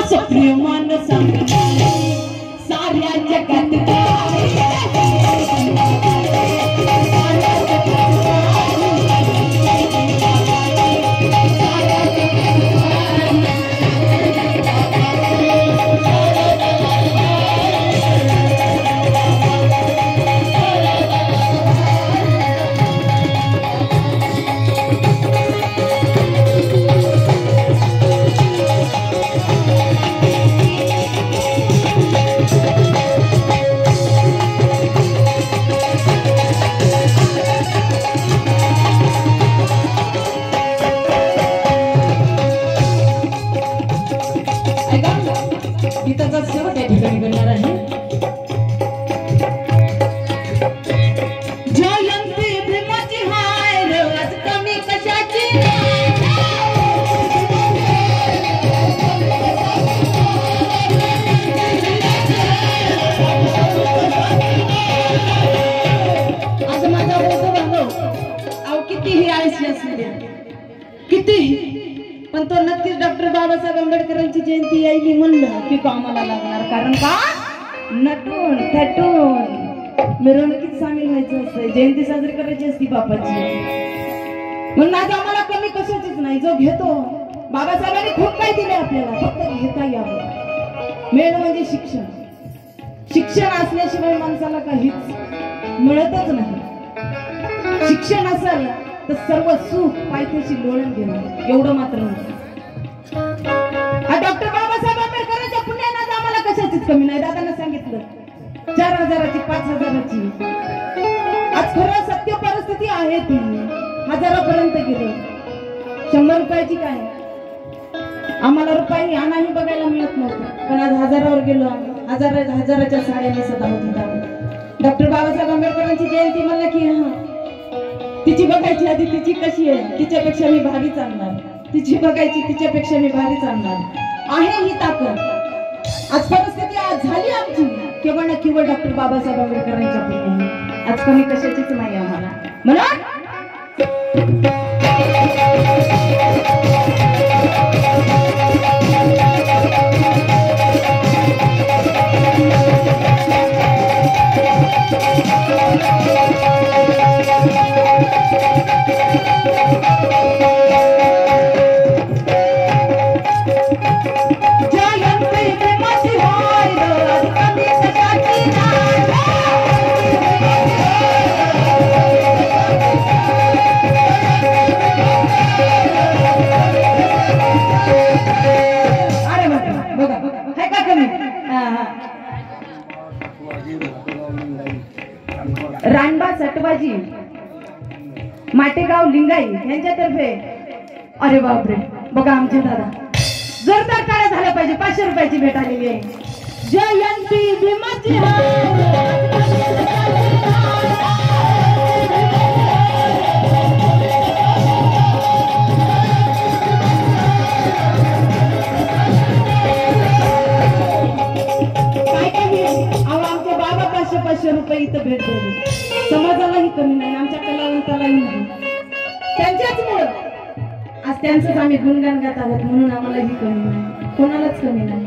असं प्रेमानं सांगणारे साऱ्या जगात गीताचा शेवट या ठिकाणी करणार आहे. जयंती भीमाची हाय रे आज कमी कशाची आज माझा बोलतो बांधव अहो कितीही आळशी असू द्या कितीही पण तो नक्कीच डॉक्टर बाबासाहेब आंबेडकरांची जयंती यायली म्हणलं की कामाला लागणार. कारण का नटून थटून मिरवणुकीत सामील व्हायचं असतं. जयंती साजरी करायची असती बापाची. म्हणून आज आम्हाला कमी कशाचीच नाही. जो घेतो बाबासाहेबांनी खूप काही दिले आपल्याला फक्त घेता यावं. मेन म्हणजे शिक्षण. शिक्षण असल्याशिवाय माणसाला काहीच मिळतच नाही. शिक्षण असेल तर सर्व सुख पायथ्याशी लोळण घेणं एवढं मात्र नाही. डॉक्टर बाबासाहेब आंबेडकरांच्या पुण्यानं आम्हाला कशाचीच कमी नाही. दादांना सांगितलं 4,000ची 5,000ची. आज खरं सत्य परिस्थिती आहे ती 1000पर्यंत गेलो. 100 रुपयाची काय आम्हाला रुपयानी आणाही बघायला मिळत नव्हतं. पण आज 1000वर गेलो. 1000च्या साड्याने सदा होती. डॉक्टर बाबासाहेब आंबेडकरांची जयंती म्हणलं की तिची बघायची आधी तिची कशी आहे तिच्यापेक्षा मी भारी चालणार. तिची बघायची तिच्यापेक्षा मी भारी चालणार आहे ही ताकद. आज परिस्थिती आज झाली आमची केवळ ना केवळ डॉक्टर बाबासाहेब आंबेडकरांच्या पुण्याने. आज कमी कशाचीच नाही आम्हाला म्हणून रानबा सटवाजी माटेगाव लिंगाई यांच्यातर्फे अरे बापरे बघा आमचे दादा जोरदार टाळ्या झाल्या पाहिजे. 500 रुपयाची भेट आलेली आहे. जयंती भीमाची आमचे बाबा 500 रुपये इथं भेट दिली. समाजालाही कमी नाही आमच्या कलावंतालाही नाही. त्यांच्याच मुळे आज त्यांचंच आम्ही गुणगान गात आहोत म्हणून आम्हालाही कमी नाही कोणालाच कमी नाही.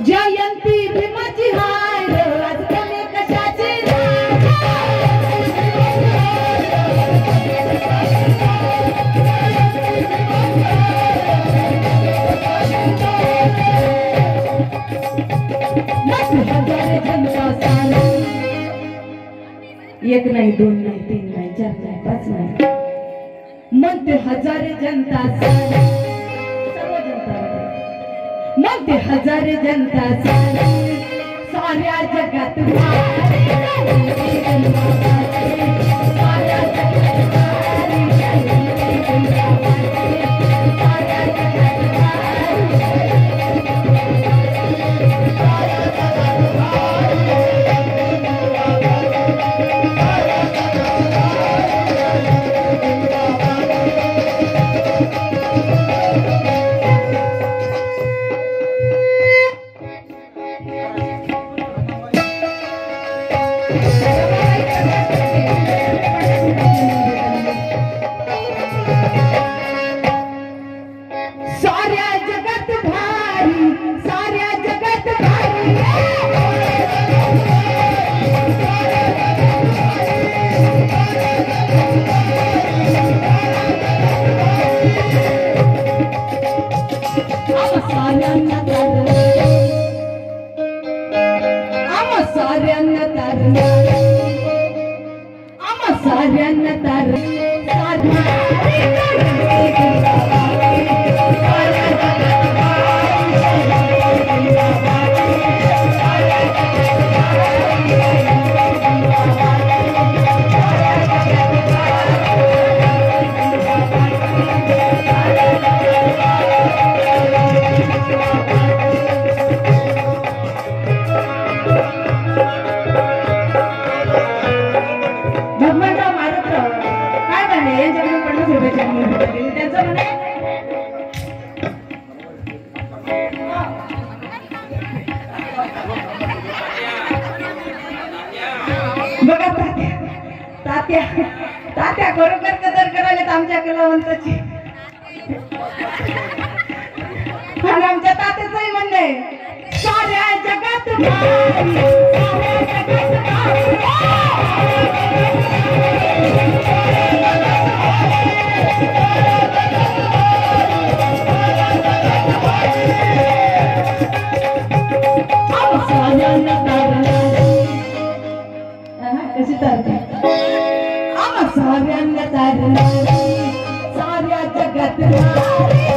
जयंती भीमाची हाय आज कमी कशाची एक नाही 2 नाही 3 नाही 4 नाही 5 नाही म्हणते हजारे जनता सर्व जनता म्हणते हजारे जनता साऱ्या जगात साऱ्यांना तार भगवानराव मारुतराव काय म्हणे यांच्याकडून 50 रुपयाची मूर्ती दिली त्यांचं म्हणे बघा तात्या तात्या खरोखर कदर करायला आमच्या कलावंताची आणि आमच्या तात्याचंही म्हणणं आहे साऱ्या जगात कशी चालते आम्हा साऱ्यांना तारणारी साऱ्या जगात